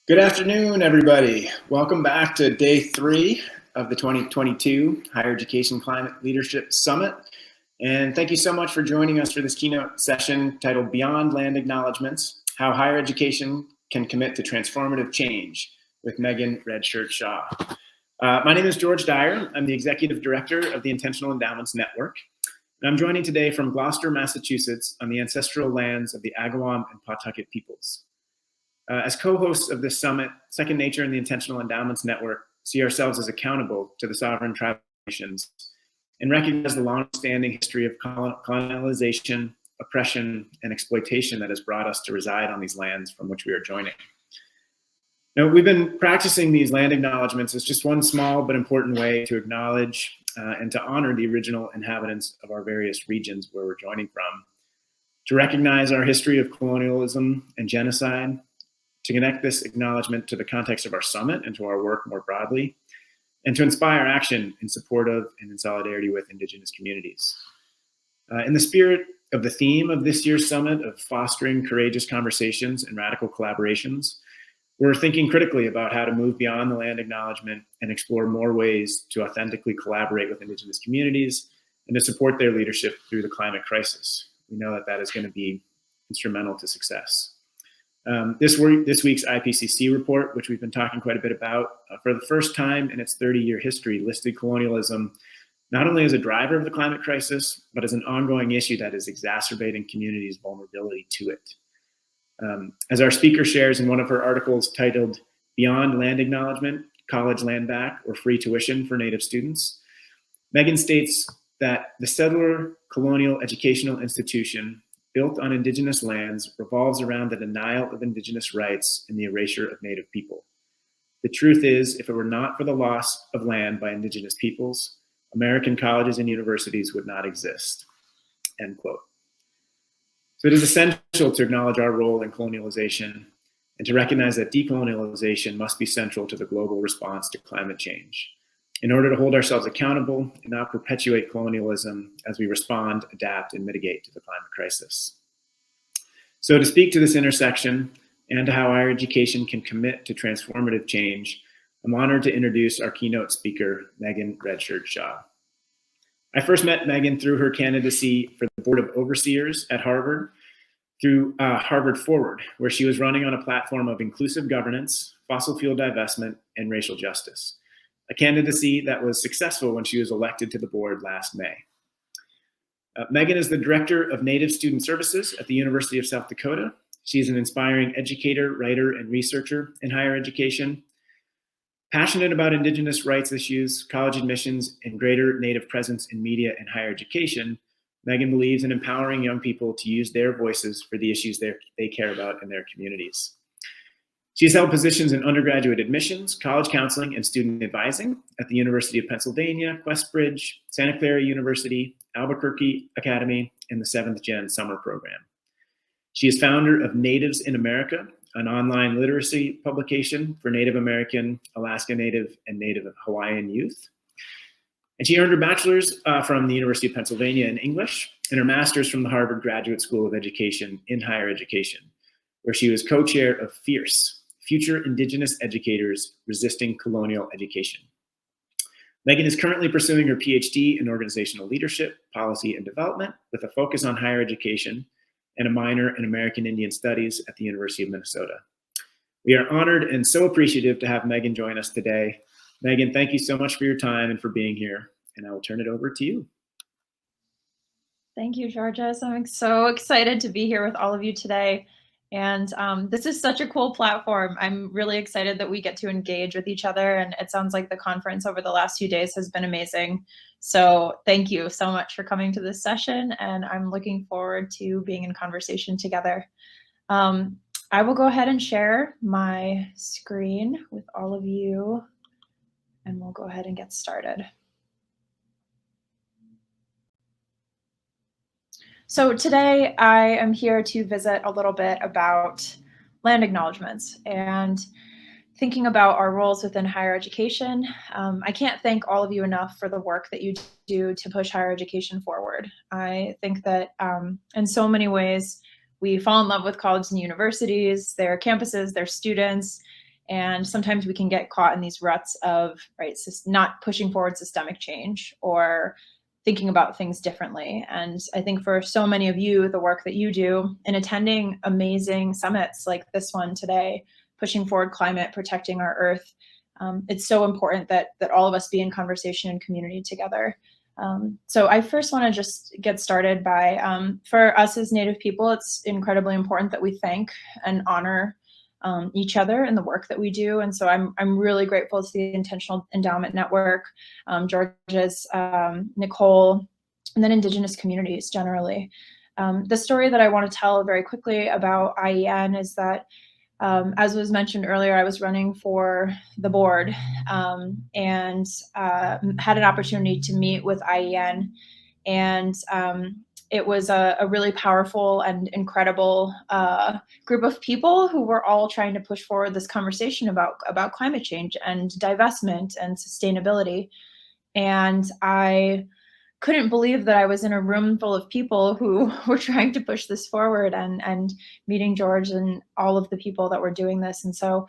Good afternoon, everybody. Welcome back to day 3 of the 2022 Higher Education Climate Leadership Summit. And thank you so much for joining us for this keynote session titled Beyond Land Acknowledgements, How Higher Education Can Commit to Transformative Change with Megan Redshirt Shaw. My name is George Dyer. I'm the Executive Director of the Intentional Endowments Network. And I'm joining today from Gloucester, Massachusetts on the ancestral lands of the Agawam and Pawtucket peoples. As co-hosts of this summit, Second Nature and the Intentional Endowments Network see ourselves as accountable to the sovereign tribal nations and recognize the long-standing history of colonization, oppression, and exploitation that has brought us to reside on these lands from which we are joining. Now, we've been practicing these land acknowledgements as just one small but important way to acknowledge and to honor the original inhabitants of our various regions where we're joining from, to recognize our history of colonialism and genocide, to connect this acknowledgement to the context of our summit and to our work more broadly, and to inspire action in support of and in solidarity with Indigenous communities. In the spirit of the theme of this year's summit of fostering courageous conversations and radical collaborations, we're thinking critically about how to move beyond the land acknowledgement and explore more ways to authentically collaborate with Indigenous communities and to support their leadership through the climate crisis. We know that that is going to be instrumental to success. This week's IPCC report, which we've been talking quite a bit about, for the first time in its 30-year history, listed colonialism not only as a driver of the climate crisis, but as an ongoing issue that is exacerbating communities' vulnerability to it. As our speaker shares in one of her articles titled Beyond Land Acknowledgement, College Land Back or Free Tuition for Native Students, Megan states that the settler colonial educational institution built on Indigenous lands revolves around the denial of Indigenous rights and the erasure of Native people. The truth is, if it were not for the loss of land by Indigenous peoples, American colleges and universities would not exist, end quote. So it is essential to acknowledge our role in colonialization and to recognize that decolonialization must be central to the global response to climate change in order to hold ourselves accountable and not perpetuate colonialism as we respond, adapt, and mitigate to the climate crisis. So to speak to this intersection and to how higher education can commit to transformative change, I'm honored to introduce our keynote speaker, Megan Redshirt Shaw. I first met Megan through her candidacy for the Board of Overseers at Harvard, through Harvard Forward, where she was running on a platform of inclusive governance, fossil fuel divestment, and racial justice, a candidacy that was successful when she was elected to the board last May. Megan is the Director of Native Student Services at the University of South Dakota. She is an inspiring educator, writer, and researcher in higher education. Passionate about Indigenous rights issues, college admissions, and greater Native presence in media and higher education, Megan believes in empowering young people to use their voices for the issues they care about in their communities. She's held positions in undergraduate admissions, college counseling, and student advising at the University of Pennsylvania, Questbridge, Santa Clara University, Albuquerque Academy, and the 7th Gen Summer Program. She is founder of Natives in America, an online literacy publication for Native American, Alaska Native, and Native Hawaiian youth. And she earned her bachelor's from the University of Pennsylvania in English and her master's from the Harvard Graduate School of Education in Higher Education, where she was co-chair of FIERCE, Future Indigenous Educators Resisting Colonial Education. Megan is currently pursuing her PhD in organizational leadership, policy, and development with a focus on higher education and a minor in American Indian Studies at the University of Minnesota. We are honored and so appreciative to have Megan join us today. Megan, thank you so much for your time and for being here, and I will turn it over to you. Thank you, Georges. I'm so excited to be here with all of you today. And this is such a cool platform. I'm really excited that we get to engage with each other. And it sounds like the conference over the last few days has been amazing. So thank you so much for coming to this session. And I'm looking forward to being in conversation together. I will go ahead and share my screen with all of you. And we'll go ahead and get started. So today I am here to visit a little bit about land acknowledgements and thinking about our roles within higher education. I can't thank all of you enough for the work that you do to push higher education forward. I think that in so many ways, we fall in love with colleges and universities, their campuses, their students, And sometimes we can get caught in these ruts of, right, not pushing forward systemic change or thinking about things differently. And I think for so many of you, the work that you do in attending amazing summits like this one today, pushing forward climate, protecting our earth, it's so important that all of us be in conversation and community together. So I first want to just get started by, for us as Native people, it's incredibly important that we thank and honor each other and the work that we do. And so I'm really grateful to the Intentional Endowment Network, George's, Nicole, and then Indigenous communities generally. The story that I want to tell very quickly about IEN is that, as was mentioned earlier, I was running for the board and had an opportunity to meet with IEN. And it was a really powerful and incredible group of people who were all trying to push forward this conversation about climate change and divestment and sustainability. And I couldn't believe that I was in a room full of people who were trying to push this forward, and meeting George and all of the people that were doing this. And so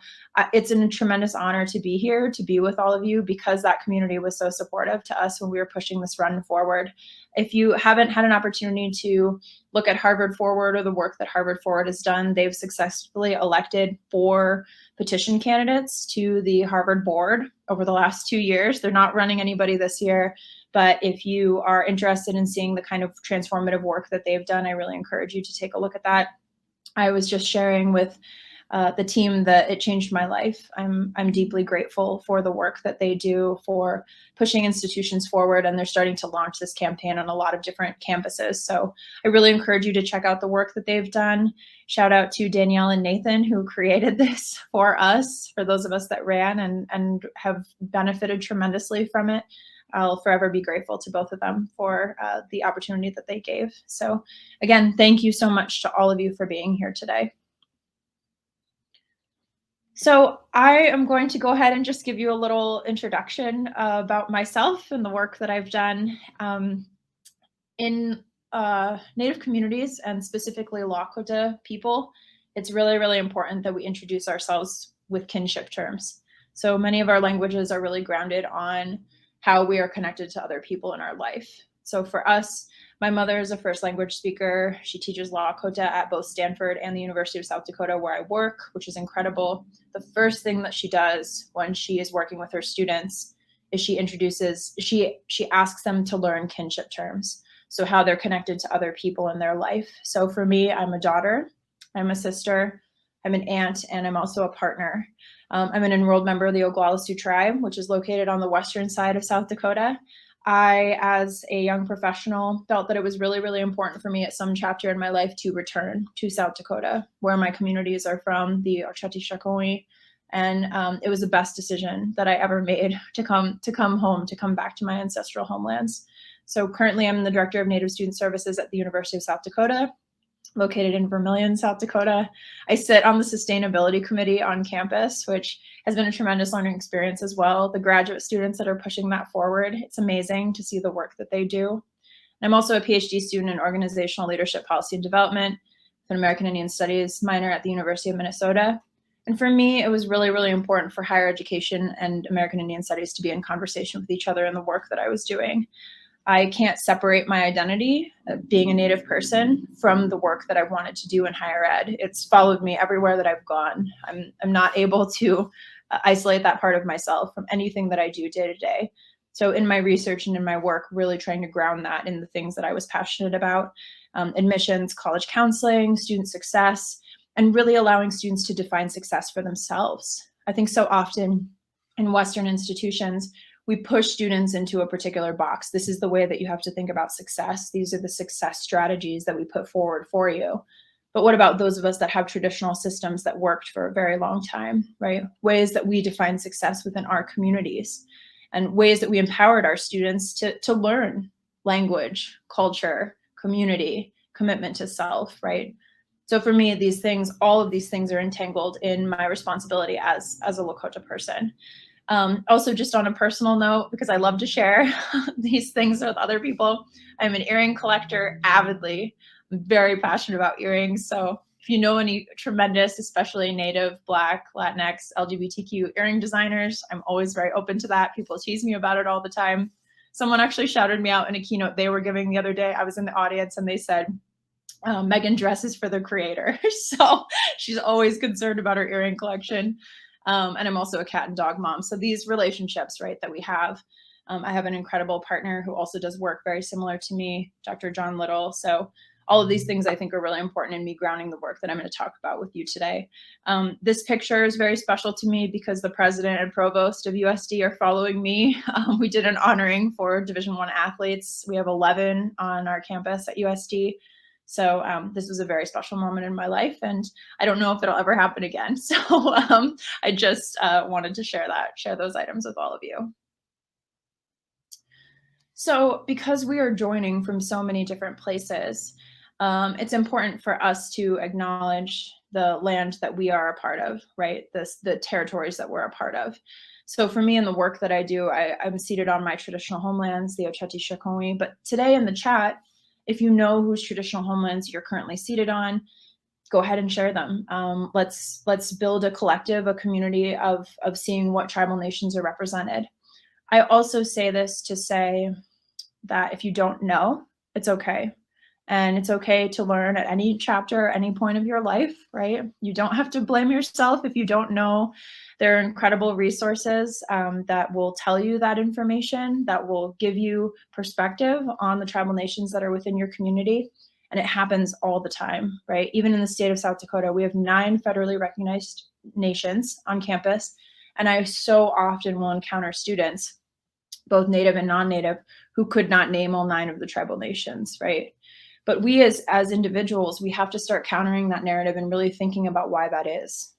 it's a tremendous honor to be here, to be with all of you, because that community was so supportive to us when we were pushing this run forward. If you haven't had an opportunity to look at Harvard Forward or the work that Harvard Forward has done, they've successfully elected 4 petition candidates to the Harvard board over the last 2 years. They're not running anybody this year. But if you are interested in seeing the kind of transformative work that they've done, I really encourage you to take a look at that. I was just sharing with the team that it changed my life. I'm deeply grateful for the work that they do for pushing institutions forward, and they're starting to launch this campaign on a lot of different campuses. So I really encourage you to check out the work that they've done. Shout out to Danielle and Nathan, who created this for us, for those of us that ran and have benefited tremendously from it. I'll forever be grateful to both of them for the opportunity that they gave. So again, thank you so much to all of you for being here today. So I am going to go ahead and just give you a little introduction about myself and the work that I've done in Native communities, and specifically Lakota people. It's really, really important that we introduce ourselves with kinship terms. So many of our languages are really grounded on how we are connected to other people in our life. So for us, my mother is a first language speaker. She teaches Lakota at both Stanford and the University of South Dakota, where I work, which is incredible. The first thing that she does when she is working with her students is she asks them to learn kinship terms. So how they're connected to other people in their life. So for me, I'm a daughter, I'm a sister, I'm an aunt, and I'm also a partner. I'm an enrolled member of the Oglala Sioux tribe, which is located on the western side of South Dakota. I, as a young professional, felt that it was really, really important for me at some chapter in my life to return to South Dakota, where my communities are from, the Ocheti-Shakowee. And it was the best decision that I ever made to come home, to come back to my ancestral homelands. So currently I'm the Director of Native Student Services at the University of South Dakota, located in Vermilion, South Dakota. I sit on the sustainability committee on campus, which has been a tremendous learning experience as well. The graduate students that are pushing that forward, it's amazing to see the work that they do. I'm also a PhD student in organizational leadership, policy and development with an American Indian Studies minor at the University of Minnesota. And for me, it was really, really important for higher education and American Indian Studies to be in conversation with each other in the work that I was doing. I can't separate my identity, being a Native person, from the work that I wanted to do in higher ed. It's followed me everywhere that I've gone. I'm not able to isolate that part of myself from anything that I do day to day. So in my research and in my work, really trying to ground that in the things that I was passionate about, admissions, college counseling, student success, and really allowing students to define success for themselves. I think so often in Western institutions, we push students into a particular box. This is the way that you have to think about success. These are the success strategies that we put forward for you. But what about those of us that have traditional systems that worked for a very long time, right? Ways that we define success within our communities, and ways that we empowered our students to learn language, culture, community, commitment to self, right? So for me, these things, all of these things are entangled in my responsibility as a Lakota person. Also, just on a personal note, because I love to share these things with other people, I'm an earring collector avidly. I'm very passionate about earrings. So If you know any tremendous, especially Native, Black, Latinx, LGBTQ earring designers, I'm always very open to that. People tease me about it all the time. Someone actually shouted me out in a keynote they were giving the other day. I was in the audience and they said, Megan dresses for the creator. So she's always concerned about her earring collection. And I'm also a cat and dog mom. So these relationships, right, that we have, I have an incredible partner who also does work very similar to me, Dr. John Little. So all of these things I think are really important in me grounding the work that I'm going to talk about with you today. This picture is very special to me because the president and provost of USD are following me. We did an honoring for Division I athletes. We have 11 on our campus at USD. So this was a very special moment in my life, and I don't know if it'll ever happen again. So I just wanted to share those items with all of you. So because we are joining from so many different places, it's important for us to acknowledge the land that we are a part of, right? The territories that we're a part of. So for me in the work that I do, I'm seated on my traditional homelands, the Oceti Shakoni. But today in the chat, if you know whose traditional homelands you're currently seated on, go ahead and share them. Let's build a collective, a community of seeing what tribal nations are represented. I also say this to say that if you don't know, it's okay. And it's okay to learn at any chapter, any point of your life, right? You don't have to blame yourself if you don't know. There are incredible resources that will tell you that information, that will give you perspective on the tribal nations that are within your community. And it happens all the time, right? Even in the state of South Dakota, we have 9 federally recognized nations on campus. And I so often will encounter students, both Native and non-Native, who could not name all 9 of the tribal nations, right? But we as individuals, we have to start countering that narrative and really thinking about why that is.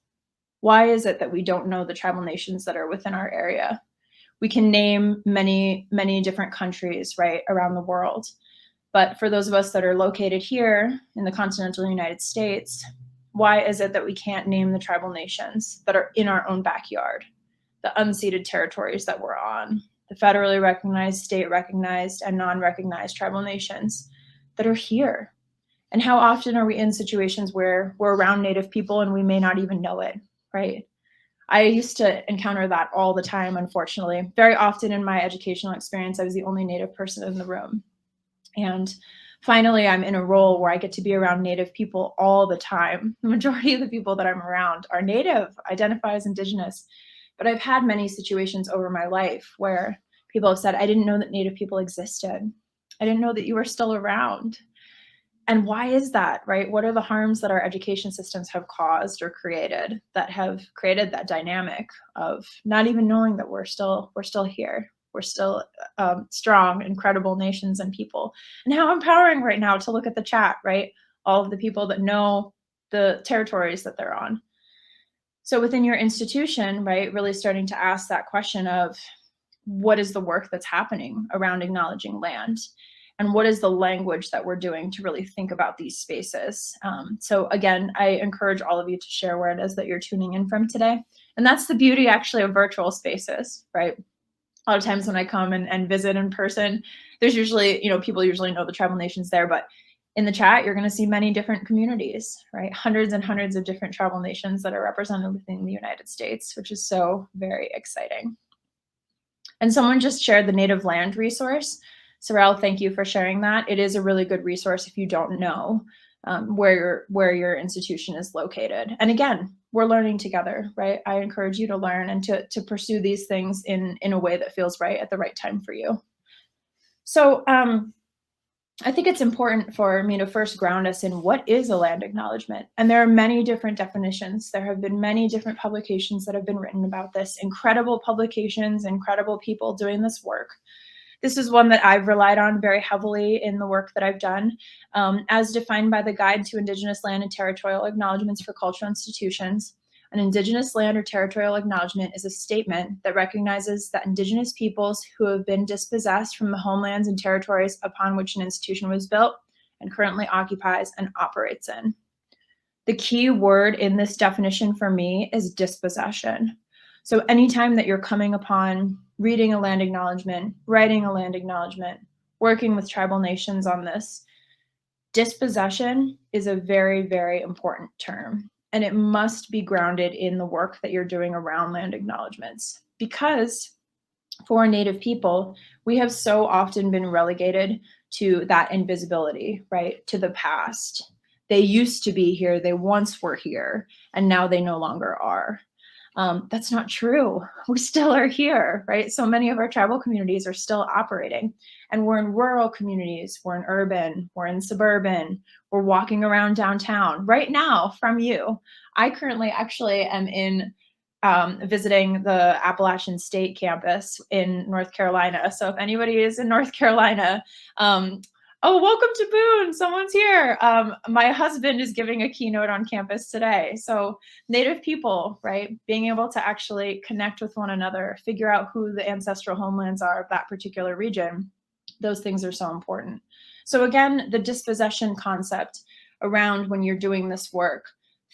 Why is it that we don't know the tribal nations that are within our area? We can name many, many different countries, right, around the world. But for those of us that are located here in the continental United States, why is it that we can't name the tribal nations that are in our own backyard, the unceded territories that we're on, the federally recognized, state recognized, and non-recognized tribal nations that are here? And how often are we in situations where we're around Native people and we may not even know it, right? I used to encounter that all the time, unfortunately. Very often in my educational experience, I was the only Native person in the room. And finally, I'm in a role where I get to be around Native people all the time. The majority of the people that I'm around are Native, identify as Indigenous. But I've had many situations over my life where people have said, I didn't know that Native people existed. I didn't know that you were still around. And why is that, right? What are the harms that our education systems have caused or created that have created that dynamic of not even knowing that we're still here? We're still strong, incredible nations and people. And how empowering right now to look at the chat, right? All of the people that know the territories that they're on. So within your institution, right, really starting to ask that question of what is the work that's happening around acknowledging land? And what is the language that we're doing to really think about these spaces? So again, I encourage all of you to share where it is that you're tuning in from today. And that's the beauty actually of virtual spaces, right? A lot of times when I come and visit in person, there's usually, people usually know the tribal nations there, but in the chat, you're going to see many different communities, right? Hundreds and hundreds of different tribal nations that are represented within the United States, which is so very exciting. And someone just shared the native land resource. Sorrel, thank you for sharing that. It is a really good resource if you don't know where your institution is located. And again, we're learning together, right? I encourage you to learn and to pursue these things in a way that feels right at the right time for you. So I think it's important for me to first ground us in what is a land acknowledgement. And there are many different definitions. There have been many different publications that have been written about this, incredible publications, incredible people doing this work. This is one that I've relied on very heavily in the work that I've done, as defined by the Guide to Indigenous Land and Territorial Acknowledgements for Cultural Institutions. An Indigenous land or territorial acknowledgement is a statement that recognizes that Indigenous peoples who have been dispossessed from the homelands and territories upon which an institution was built and currently occupies and operates in. The key word in this definition for me is dispossession. So anytime that you're coming upon reading a land acknowledgement, writing a land acknowledgement, working with tribal nations on this, Dispossession is a very, very important term, and it must be grounded in the work that you're doing around land acknowledgements, because for Native people, we have so often been relegated to that invisibility, right? To the past. They used to be here, they once were here, and now they no longer are. That's not true. We still are here, right? So many of our tribal communities are still operating, and we're in rural communities, we're in urban, we're in suburban, we're walking around downtown. Right now, from you, I currently actually am in visiting the Appalachian State campus in North Carolina. So if anybody is in North Carolina, oh, welcome to Boone, someone's here. My husband is giving a keynote on campus today. So Native people, right, being able to actually connect with one another, figure out who the ancestral homelands are of that particular region, those things are so important. So again, the dispossession concept around when you're doing this work,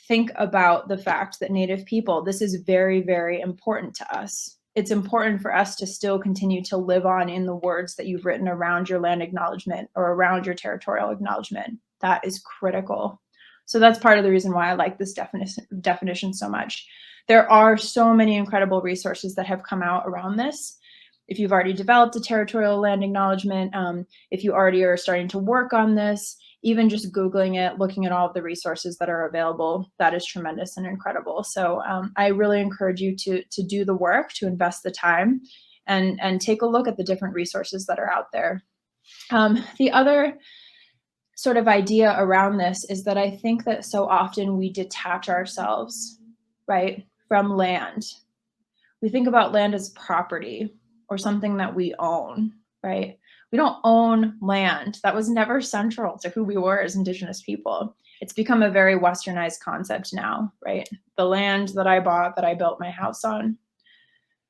think about the fact that Native people, this is very, very important to us. It's important for us to still continue to live on in the words that you've written around your land acknowledgement or around your territorial acknowledgement. That is critical. So that's part of the reason why I like this definition so much. There are so many incredible resources that have come out around this. If you've already developed a territorial land acknowledgement, if you already are starting to work on this, even just Googling it, looking at all of the resources that are available, that is tremendous and incredible. So I really encourage you to do the work, to invest the time, and take a look at the different resources that are out there. The other sort of idea around this is that I think that so often we detach ourselves, right, from land. We think about land as property or something that we own, right? We don't own land. That was never central to who we were as Indigenous people. It's become a very westernized concept now, right? The land that I bought, that I built my house on,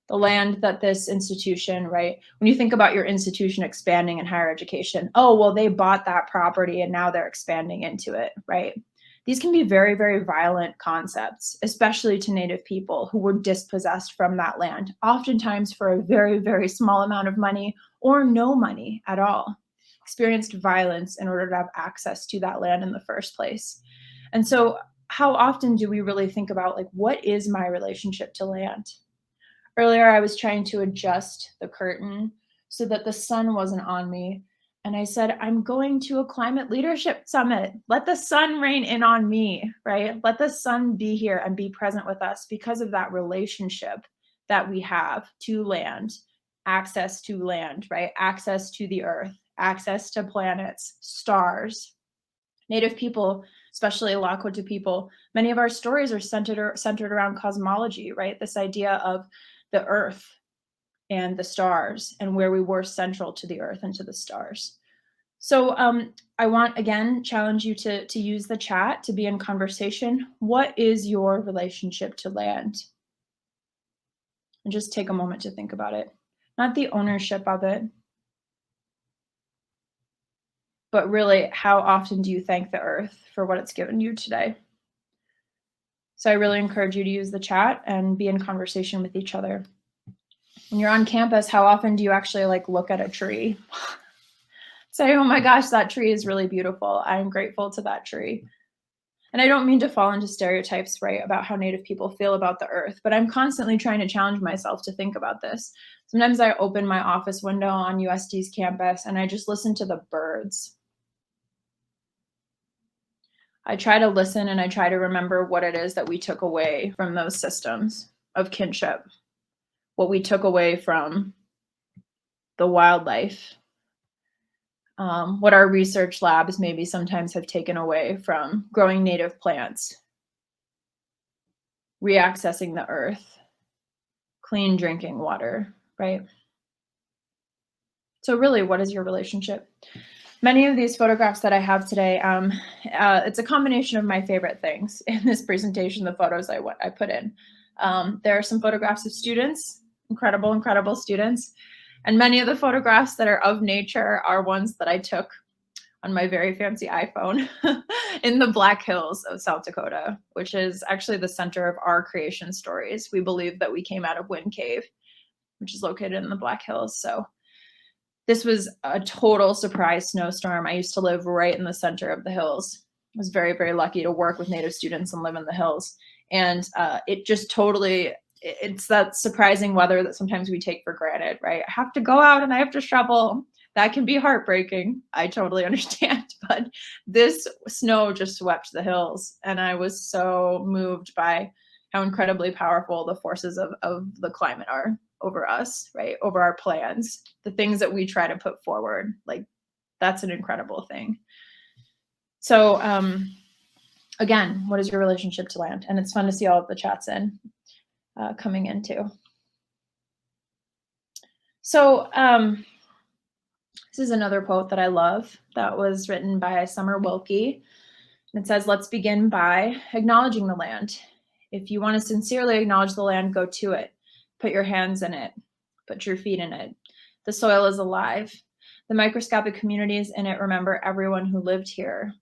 the land that this institution, right? When you think about your institution expanding in higher education, oh, well, they bought that property and now they're expanding into it, right? These can be very, very violent concepts, especially to Native people who were dispossessed from that land, oftentimes for a very, very small amount of money or no money at all, experienced violence in order to have access to that land in the first place. And so how often do we really think about, like, what is my relationship to land? Earlier, I was trying to adjust the curtain so that the sun wasn't on me. And I said, I'm going to a climate leadership summit. Let the sun rain in on me, right? Let the sun be here and be present with us because of that relationship that we have to land, access to land, right? Access to the earth, access to planets, stars. Native people, especially Lakota people, many of our stories are centered around cosmology, right? This idea of the earth and the stars and where we were central to the earth and to the stars. So I want, again, challenge you to use the chat, to be in conversation. What is your relationship to land? And just take a moment to think about it. Not the ownership of it, but really, how often do you thank the earth for what it's given you today? So I really encourage you to use the chat and be in conversation with each other. When you're on campus, how often do you actually look at a tree? Say, oh my gosh, that tree is really beautiful. I'm grateful to that tree. And I don't mean to fall into stereotypes, right, about how Native people feel about the earth, but I'm constantly trying to challenge myself to think about this. Sometimes I open my office window on USD's campus and I just listen to the birds. I try to listen and I try to remember what it is that we took away from those systems of kinship, what we took away from the wildlife, what our research labs maybe sometimes have taken away from growing native plants, reaccessing the earth, clean drinking water, right? So really, what is your relationship? Many of these photographs that I have today, it's a combination of my favorite things in this presentation, the photos I put in. There are some photographs of students, incredible students. And many of the photographs that are of nature are ones that I took on my very fancy iPhone in the Black Hills of South Dakota, which is actually the center of our creation stories. We believe that we came out of Wind Cave, which is located in the Black Hills. So This was a total surprise snowstorm. I used to live right in the center of the hills. I was very, very lucky to work with Native students and live in the hills. And it just totally, it's that surprising weather that sometimes we take for granted, right? I have to go out and I have to shovel. That can be heartbreaking. I totally understand. But this snow just swept the hills. And I was so moved by how incredibly powerful the forces of the climate are over us, right? Over our plans, the things that we try to put forward. Like, that's an incredible thing. So again, what is your relationship to land? And it's fun to see all of the chats coming in too. So this is another quote that I love that was written by Summer Wilkie. And it says, let's begin by acknowledging the land. If you want to sincerely acknowledge the land, go to it. Put your hands in it. Put your feet in it. The soil is alive. The microscopic communities in it remember everyone who lived here.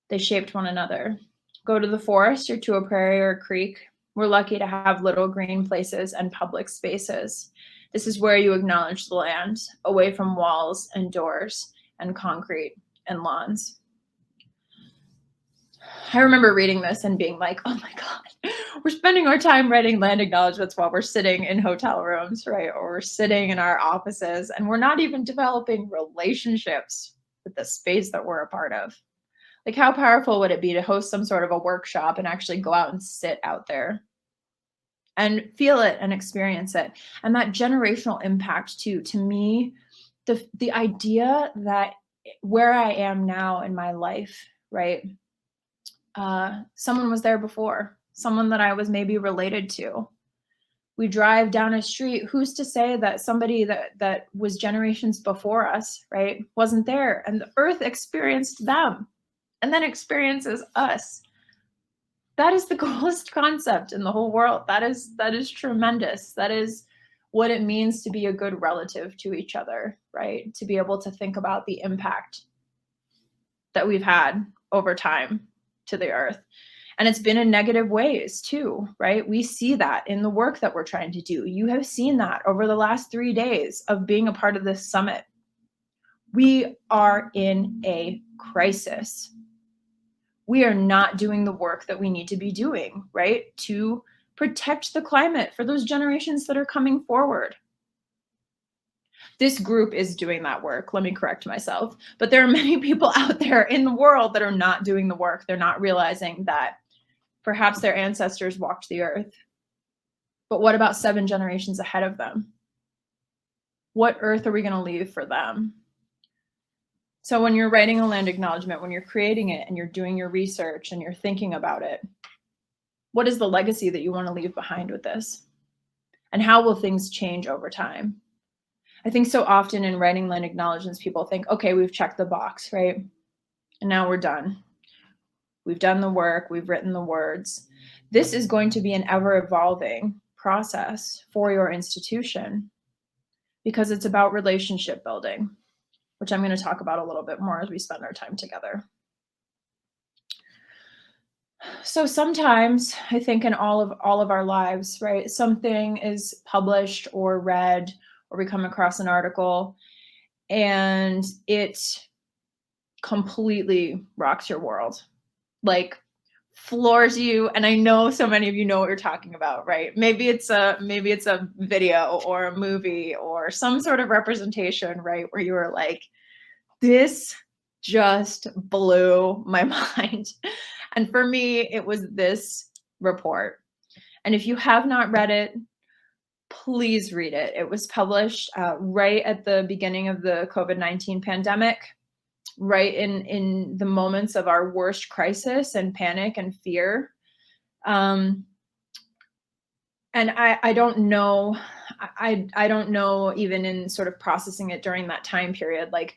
They shaped one another. Go to the forest or to a prairie or a creek. We're lucky to have little green places and public spaces. This is where you acknowledge the land, away from walls and doors and concrete and lawns. I remember reading this and being like, oh my God, we're spending our time writing land acknowledgements while we're sitting in hotel rooms, right? Or we're sitting in our offices and we're not even developing relationships with the space that we're a part of. Like, how powerful would it be to host some sort of a workshop and actually go out and sit out there and feel it and experience it? And that generational impact too, to me, the idea that where I am now in my life, right? Someone was there before, someone that I was maybe related to. We drive down a street. Who's to say that somebody that was generations before us, right, wasn't there? And the earth experienced them and then experiences us. That is the coolest concept in the whole world. That is tremendous. That is what it means to be a good relative to each other, right? To be able to think about the impact that we've had over time to the earth. And it's been in negative ways too, right? We see that in the work that we're trying to do. You have seen that over the last 3 days of being a part of this summit. We are in a crisis. We are not doing the work that we need to be doing, right? To protect the climate for those generations that are coming forward. This group is doing that work. Let me correct myself. But there are many people out there in the world that are not doing the work. They're not realizing that perhaps their ancestors walked the earth. But what about 7 generations ahead of them? What earth are we going to leave for them? So when you're writing a land acknowledgement, when you're creating it and you're doing your research and you're thinking about it, what is the legacy that you want to leave behind with this? And how will things change over time? I think so often in writing land acknowledgements, people think, okay, we've checked the box, right? And now we're done. We've done the work, we've written the words. This is going to be an ever-evolving process for your institution because it's about relationship building, which I'm going to talk about a little bit more as we spend our time together. So sometimes I think in all of our lives, right, something is published or read or we come across an article and it completely rocks your world, like floors you. And I know so many of you know what you're talking about, right? Maybe it's a video or a movie or some sort of representation, right, where you were like, this just blew my mind. And for me, it was this report. And if you have not read it, please read it. It was published right at the beginning of the COVID-19 pandemic, right in the moments of our worst crisis and panic and fear. And I don't know, I don't know, even in sort of processing it during that time period, like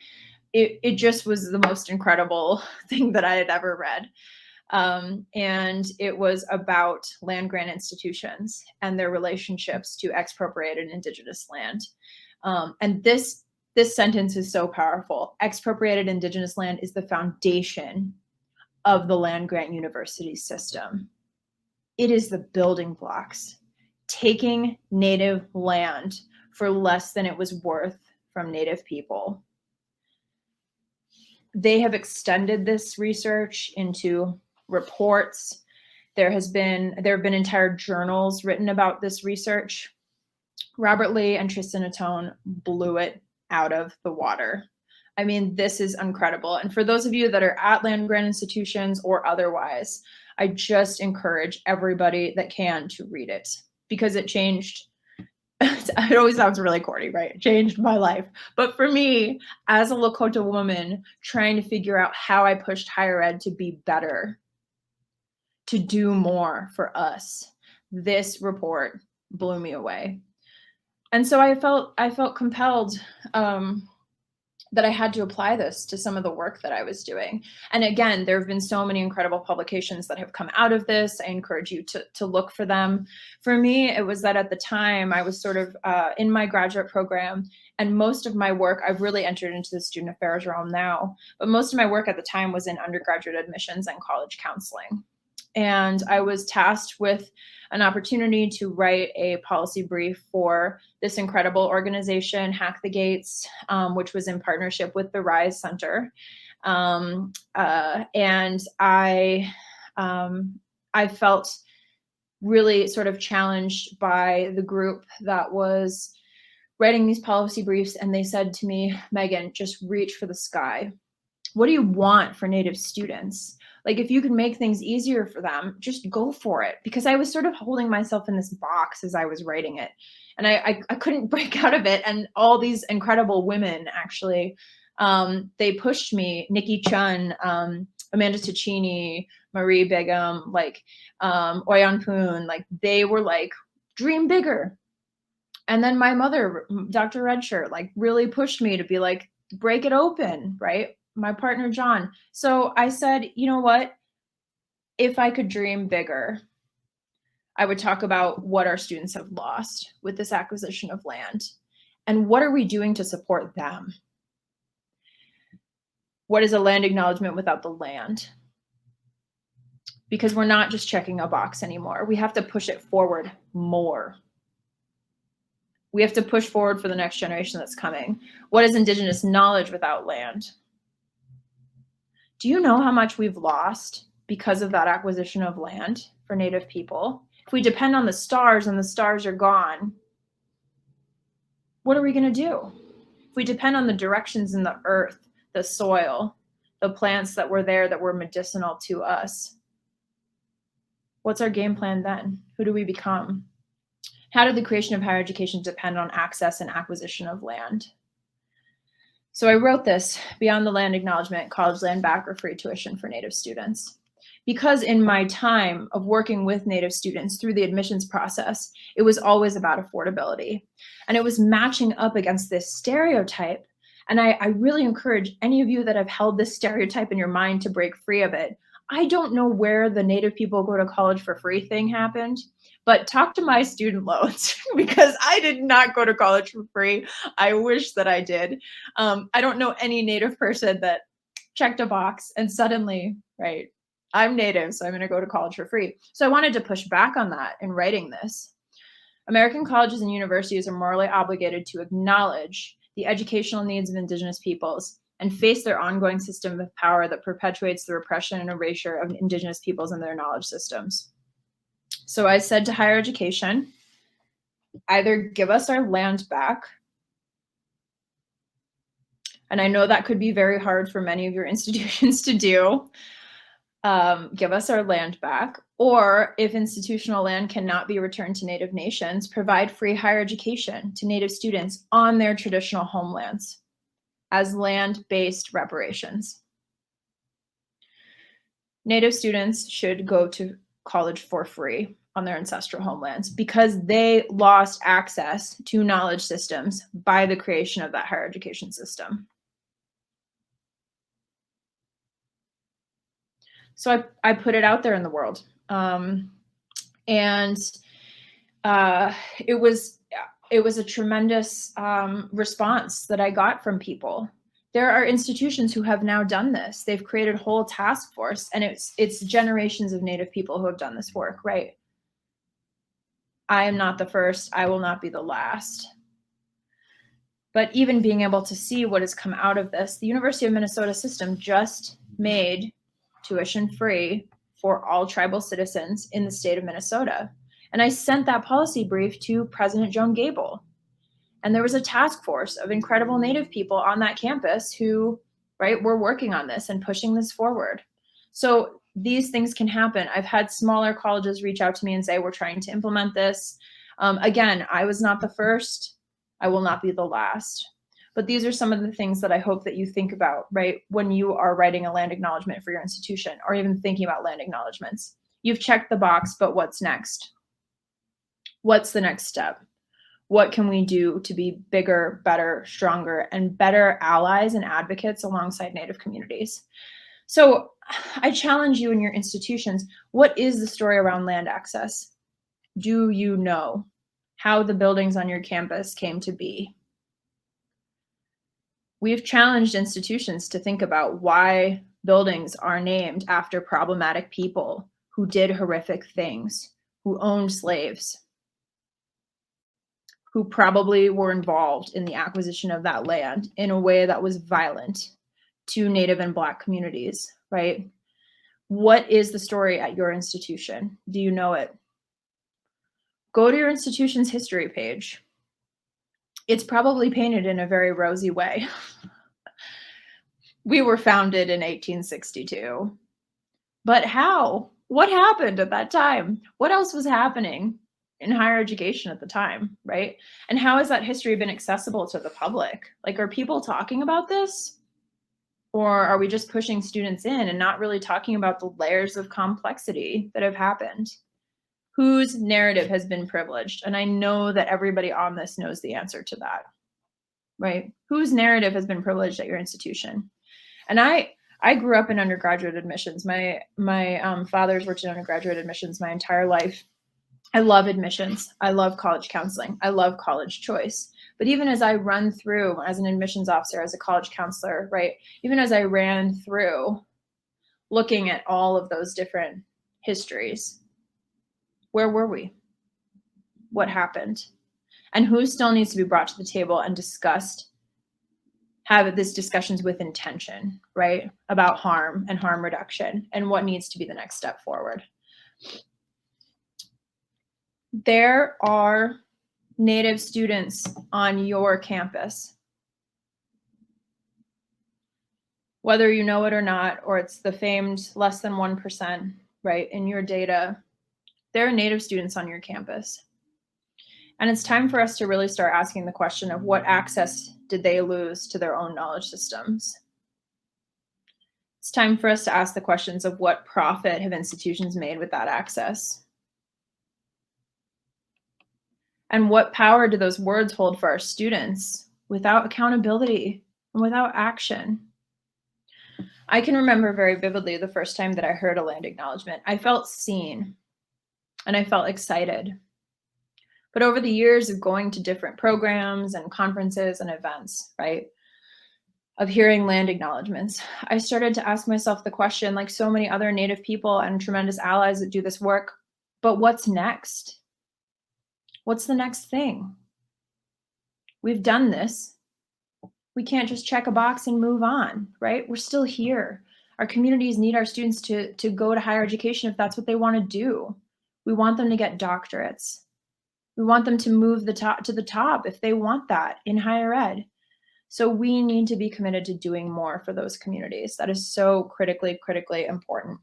it just was the most incredible thing that I had ever read. And it was about land grant institutions and their relationships to expropriated Indigenous land. And this sentence is so powerful. Expropriated Indigenous land is the foundation of the land grant university system. It is the building blocks. Taking Native land for less than it was worth from Native people. They have extended this research into reports. There have been entire journals written about this research. Robert Lee and Tristan Atone blew it out of the water. I mean, this is incredible. And for those of you that are at land-grant institutions or otherwise, I just encourage everybody that can to read it, because it changed. It always sounds really corny, right? It changed my life. But for me, as a Lakota woman, trying to figure out how I pushed higher ed to be better, to do more for us, this report blew me away. And so I felt compelled that I had to apply this to some of the work that I was doing. And again, there have been so many incredible publications that have come out of this. I encourage you to look for them. For me, it was that at the time I was sort of in my graduate program, and most of my work, I've really entered into the student affairs realm now, but most of my work at the time was in undergraduate admissions and college counseling. And I was tasked with an opportunity to write a policy brief for this incredible organization, Hack the Gates, which was in partnership with the Rise Center. And I felt really sort of challenged by the group that was writing these policy briefs. And they said to me, Megan, just reach for the sky. What do you want for Native students? Like, if you can make things easier for them, just go for it. Because I was sort of holding myself in this box as I was writing it. And I couldn't break out of it. And all these incredible women, actually, they pushed me. Nikki Chun, Amanda Ticini, Marie Begum, like Oyan Poon, like they were like, dream bigger. And then my mother, Dr. Redshirt, like really pushed me to be like, break it open, right? My partner, John. So I said, you know what? If I could dream bigger, I would talk about what our students have lost with this acquisition of land. And what are we doing to support them? What is a land acknowledgement without the land? Because we're not just checking a box anymore. We have to push it forward more. We have to push forward for the next generation that's coming. What is Indigenous knowledge without land? Do you know how much we've lost because of that acquisition of land for Native people? If we depend on the stars and the stars are gone, what are we going to do? If we depend on the directions in the earth, the soil, the plants that were there that were medicinal to us, what's our game plan then? Who do we become? How did the creation of higher education depend on access and acquisition of land? So I wrote this, Beyond the Land Acknowledgement, College Land Back or Free Tuition for Native Students. Because in my time of working with Native students through the admissions process, it was always about affordability. And it was matching up against this stereotype. And I really encourage any of you that have held this stereotype in your mind to break free of it. I don't know where the Native people go to college for free thing happened, but talk to my student loans because I did not go to college for free. I wish that I did. I don't know any Native person that checked a box and suddenly, right, I'm Native, so I'm going to go to college for free. So I wanted to push back on that in writing this. American colleges and universities are morally obligated to acknowledge the educational needs of Indigenous peoples and face their ongoing system of power that perpetuates the repression and erasure of Indigenous peoples and their knowledge systems. So I said to higher education, either give us our land back, and I know that could be very hard for many of your institutions to do, give us our land back, or if institutional land cannot be returned to Native nations, provide free higher education to Native students on their traditional homelands as land-based reparations. Native students should go to college for free on their ancestral homelands because they lost access to knowledge systems by the creation of that higher education system. So I put it out there in the world. And it was a tremendous response that I got from people. There are institutions who have now done this. They've created a whole task force, and it's generations of Native people who have done this work, right? I am not the first. I will not be the last. But even being able to see what has come out of this, the University of Minnesota system just made tuition free for all tribal citizens in the state of Minnesota. And I sent that policy brief to President Joan Gable. And there was a task force of incredible Native people on that campus who, right, were working on this and pushing this forward. So these things can happen. I've had smaller colleges reach out to me and say, we're trying to implement this. Again, I was not the first. I will not be the last. But these are some of the things that I hope that you think about, right, when you are writing a land acknowledgement for your institution, or even thinking about land acknowledgements. You've checked the box, but what's next? What's the next step? What can we do to be bigger, better, stronger, and better allies and advocates alongside Native communities? So I challenge you in your institutions, what is the story around land access? Do you know how the buildings on your campus came to be? We've challenged institutions to think about why buildings are named after problematic people who did horrific things, who owned slaves, who probably were involved in the acquisition of that land in a way that was violent to Native and Black communities, right? What is the story at your institution? Do you know it? Go to your institution's history page. It's probably painted in a very rosy way. We were founded in 1862. But how? What happened at that time? What else was happening in higher education at the time, right? And how has that history been accessible to the public? Like, are people talking about this? Or are we just pushing students in and not really talking about the layers of complexity that have happened? Whose narrative has been privileged? And I know that everybody on this knows the answer to that, right? Whose narrative has been privileged at your institution? And I grew up in undergraduate admissions. My father's worked in undergraduate admissions my entire life. I love admissions. I love college counseling. I love college choice. But even as I run through as an admissions officer, as a college counselor, right? Even as I ran through looking at all of those different histories, where were we? What happened? And who still needs to be brought to the table and discussed, have these discussions with intention, right? About harm and harm reduction and what needs to be the next step forward. There are Native students on your campus. Whether you know it or not, or it's the famed less than 1%, right, in your data, there are Native students on your campus. And it's time for us to really start asking the question of what access did they lose to their own knowledge systems? It's time for us to ask the questions of what profit have institutions made with that access? And what power do those words hold for our students without accountability and without action? I can remember very vividly the first time that I heard a land acknowledgement. I felt seen and I felt excited. But over the years of going to different programs and conferences and events, right, of hearing land acknowledgements, I started to ask myself the question, like so many other Native people and tremendous allies that do this work, but what's next? What's the next thing? We've done this. We can't just check a box and move on, right? We're still here. Our communities need our students to go to higher education if that's what they want to do. We want them to get doctorates. We want them to move to the top if they want that in higher ed. So we need to be committed to doing more for those communities. That is so critically important.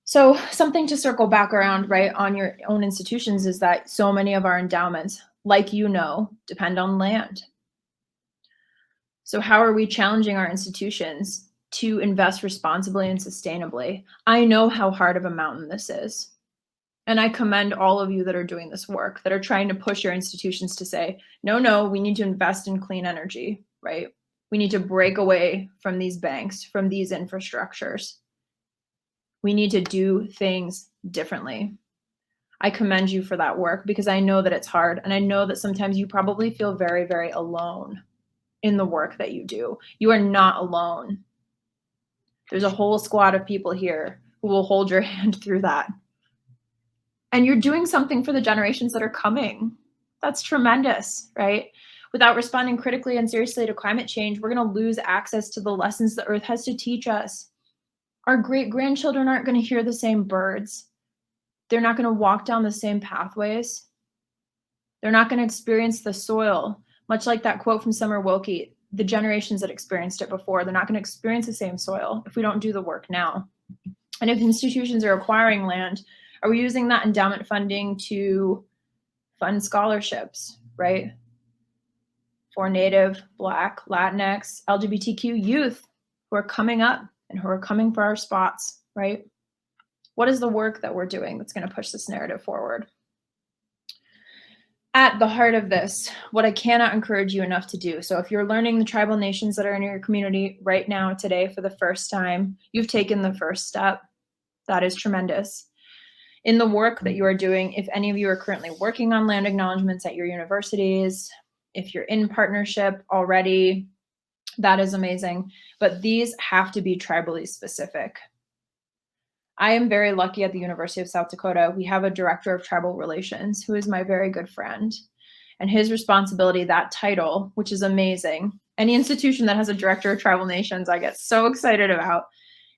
So something to circle back around, right, on your own institutions is that so many of our endowments, like you know, depend on land. So how are we challenging our institutions to invest responsibly and sustainably? I know how hard of a mountain this is. And I commend all of you that are doing this work, that are trying to push your institutions to say, no, we need to invest in clean energy, right? We need to break away from these banks, from these infrastructures. We need to do things differently. I commend you for that work because I know that it's hard. And I know that sometimes you probably feel very, very alone in the work that you do. You are not alone. There's a whole squad of people here who will hold your hand through that. And you're doing something for the generations that are coming. That's tremendous, right? Without responding critically and seriously to climate change, we're going to lose access to the lessons the Earth has to teach us. Our great-grandchildren aren't going to hear the same birds. They're not going to walk down the same pathways. They're not going to experience the soil, much like that quote from Summer Wilkie, the generations that experienced it before, they're not going to experience the same soil if we don't do the work now. And if institutions are acquiring land, are we using that endowment funding to fund scholarships, right? For Native, Black, Latinx, LGBTQ youth who are coming up and who are coming for our spots, right? What is the work that we're doing that's going to push this narrative forward? At the heart of this, what I cannot encourage you enough to do. So if you're learning the tribal nations that are in your community right now, today, for the first time, you've taken the first step. That is tremendous. In the work that you are doing, if any of you are currently working on land acknowledgements at your universities, if you're in partnership already, that is amazing. But these have to be tribally specific. I am very lucky at the University of South Dakota. We have a director of tribal relations who is my very good friend. And his responsibility, that title, which is amazing. Any institution that has a director of tribal nations, I get so excited about,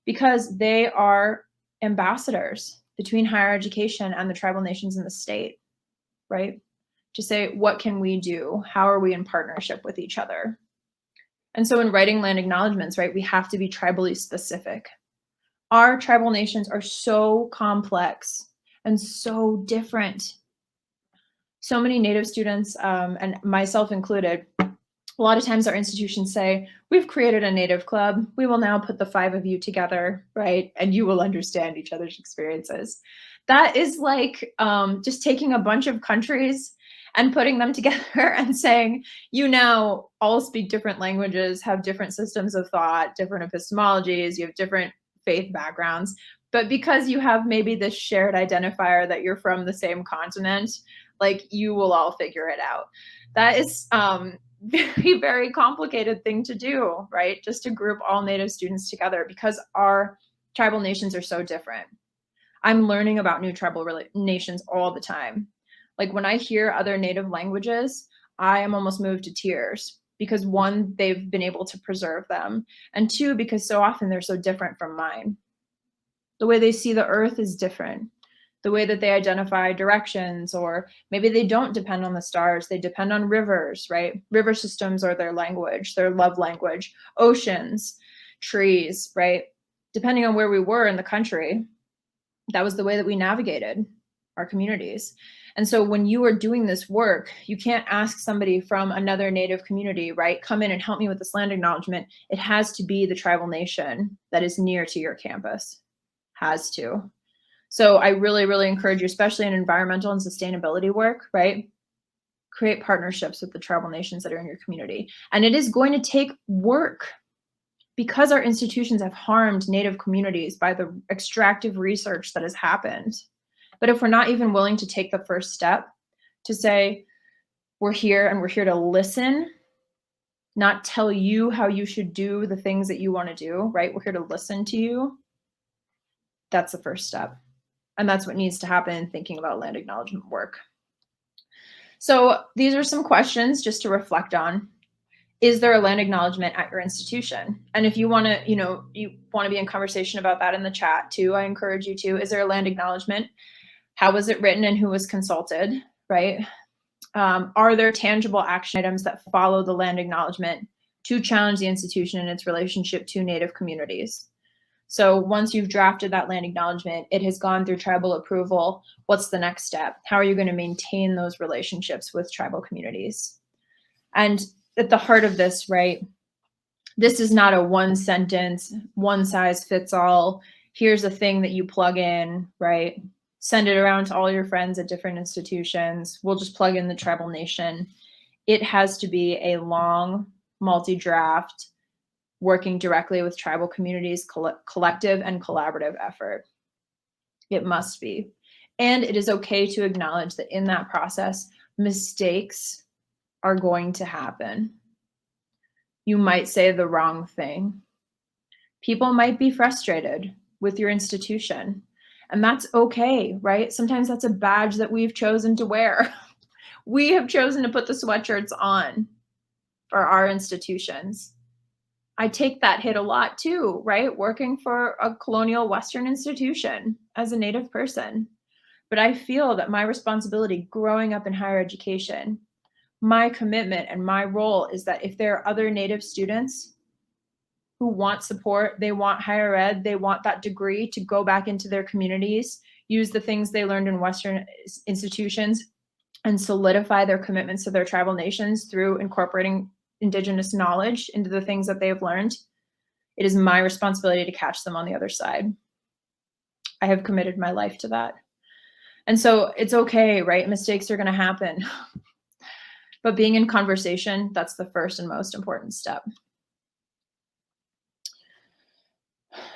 because they are ambassadors between higher education and the tribal nations in the state, right? To say, what can we do? How are we in partnership with each other? And so in writing land acknowledgements, right, we have to be tribally specific. Our tribal nations are so complex and so different. So many Native students, and myself included, a lot of times our institutions say, we've created a Native club. We will now put the 5 of you together, right? And you will understand each other's experiences. That is like just taking a bunch of countries and putting them together and saying, you now all speak different languages, have different systems of thought, different epistemologies, you have different faith backgrounds, but because you have maybe this shared identifier that you're from the same continent, like, you will all figure it out. That is very, very complicated thing to do, right? Just to group all Native students together because our tribal nations are so different. I'm learning about new tribal nations all the time. Like, when I hear other Native languages, I am almost moved to tears. Because 1, they've been able to preserve them, and 2, because so often they're so different from mine. The way they see the earth is different. The way that they identify directions, or maybe they don't depend on the stars, they depend on rivers, right? River systems are their language, their love language. Oceans, trees, right? Depending on where we were in the country, that was the way that we navigated our communities. And so when you are doing this work, you can't ask somebody from another Native community, right? Come in and help me with this land acknowledgement. It has to be the tribal nation that is near to your campus. Has to. So I really, really encourage you, especially in environmental and sustainability work, right? Create partnerships with the tribal nations that are in your community. And it is going to take work because our institutions have harmed Native communities by the extractive research that has happened. But if we're not even willing to take the first step to say, we're here and we're here to listen, not tell you how you should do the things that you want to do, right? We're here to listen to you. That's the first step. And that's what needs to happen in thinking about land acknowledgement work. So these are some questions just to reflect on. Is there a land acknowledgement at your institution? And if you want to, you want to be in conversation about that in the chat too, I encourage you to. Is there a land acknowledgement? How was it written and who was consulted, right? Are there tangible action items that follow the land acknowledgement to challenge the institution and its relationship to Native communities? So once you've drafted that land acknowledgement, it has gone through tribal approval. What's the next step? How are you going to maintain those relationships with tribal communities? And at the heart of this, right, this is not a one sentence, one size fits all. Here's a thing that you plug in, right? Send it around to all your friends at different institutions. We'll just plug in the tribal nation. It has to be a long, multi-draft, working directly with tribal communities, collective and collaborative effort. It must be. And it is okay to acknowledge that in that process, mistakes are going to happen. You might say the wrong thing. People might be frustrated with your institution. And that's okay, right? Sometimes that's a badge that we've chosen to wear. We have chosen to put the sweatshirts on. for our institutions. I take that hit a lot too, right? Working for a colonial Western institution as a Native person. But I feel that my responsibility growing up in higher education, my commitment and my role is that if there are other Native students who want support, they want higher ed, they want that degree to go back into their communities, use the things they learned in Western institutions, and solidify their commitments to their tribal nations through incorporating Indigenous knowledge into the things that they've learned. It is my responsibility to catch them on the other side. I have committed my life to that. And so it's okay, right? Mistakes are going to happen. But being in conversation, that's the first and most important step.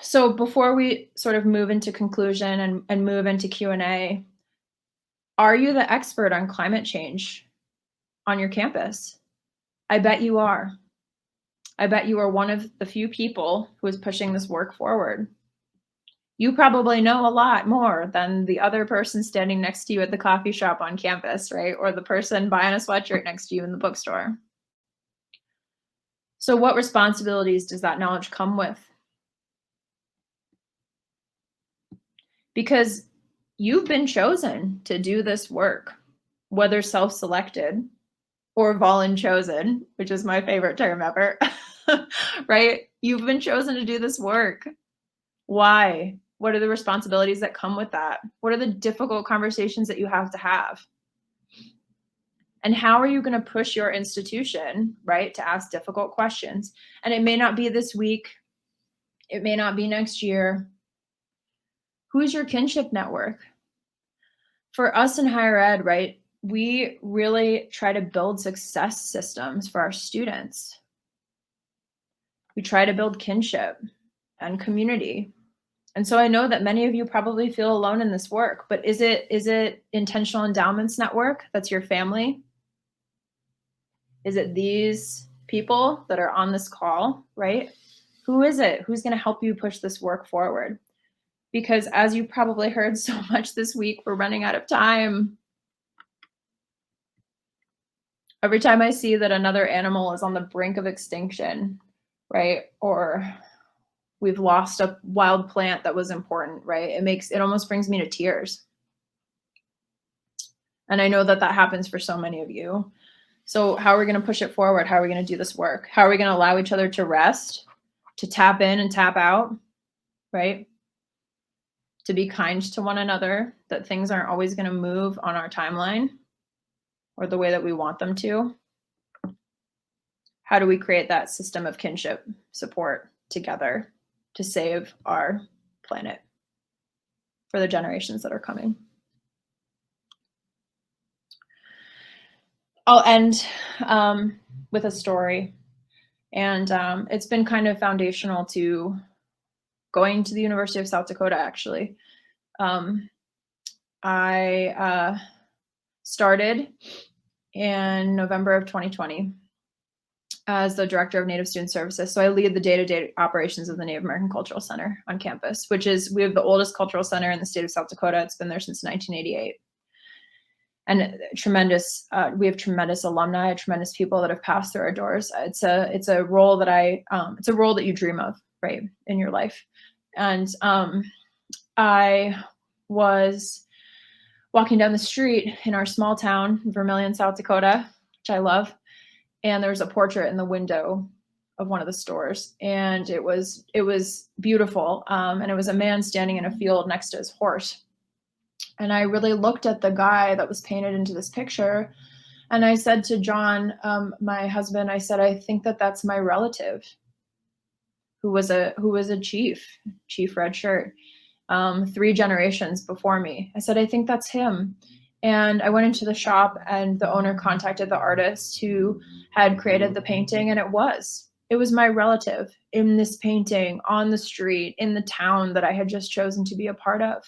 So before we sort of move into conclusion and move into Q&A, are you the expert on climate change on your campus? I bet you are. I bet you are one of the few people who is pushing this work forward. You probably know a lot more than the other person standing next to you at the coffee shop on campus, right? Or the person buying a sweatshirt next to you in the bookstore. So what responsibilities does that knowledge come with? Because you've been chosen to do this work, whether self-selected or volun-chosen, which is my favorite term ever, right? You've been chosen to do this work. Why? What are the responsibilities that come with that? What are the difficult conversations that you have to have? And how are you going to push your institution, right, to ask difficult questions? And it may not be this week. It may not be next year. Who's your kinship network? For us in higher ed, right, we really try to build success systems for our students. We try to build kinship and community. And so I know that many of you probably feel alone in this work, but is it Intentional Endowments Network? That's your family? Is it these people that are on this call, right? Who is it? Who's going to help you push this work forward? Because as you probably heard so much this week, we're running out of time. Every time I see that another animal is on the brink of extinction, right? Or we've lost a wild plant that was important, right? It almost brings me to tears. And I know that that happens for so many of you. So how are we going to push it forward? How are we going to do this work? How are we going to allow each other to rest, to tap in and tap out, right? To be kind to one another, that things aren't always going to move on our timeline or the way that we want them to. How do we create that system of kinship support together to save our planet for the generations that are coming? I'll end with a story. And it's been kind of foundational to going to the University of South Dakota, actually. I started in November of 2020 as the director of Native Student Services. So I lead the day-to-day operations of the Native American Cultural Center on campus, we have the oldest cultural center in the state of South Dakota. It's been there since 1988. And we have tremendous alumni, tremendous people that have passed through our doors. It's a role that it's a role that you dream of, right, in your life. And I was walking down the street in our small town, Vermillion, South Dakota, which I love. And there was a portrait in the window of one of the stores, and it was beautiful. And it was a man standing in a field next to his horse. And I really looked at the guy that was painted into this picture, and I said to John, my husband, I said, I think that that's my relative, who was a chief red shirt, 3 generations before me. I said, I think that's him. And I went into the shop, and the owner contacted the artist who had created the painting, and it was my relative in this painting on the street in the town that I had just chosen to be a part of.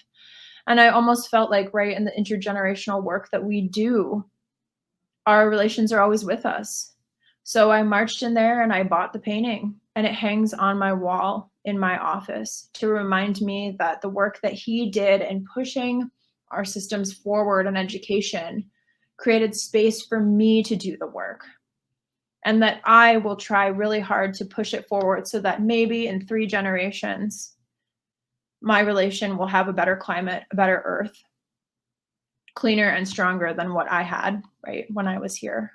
And I almost felt like, right, in the intergenerational work that we do, our relations are always with us. So I marched in there and I bought the painting, and it hangs on my wall in my office to remind me that the work that he did in pushing our systems forward in education created space for me to do the work. and that I will try really hard to push it forward so that maybe in 3 generations, my relation will have a better climate, a better earth, cleaner and stronger than what I had, right, when I was here.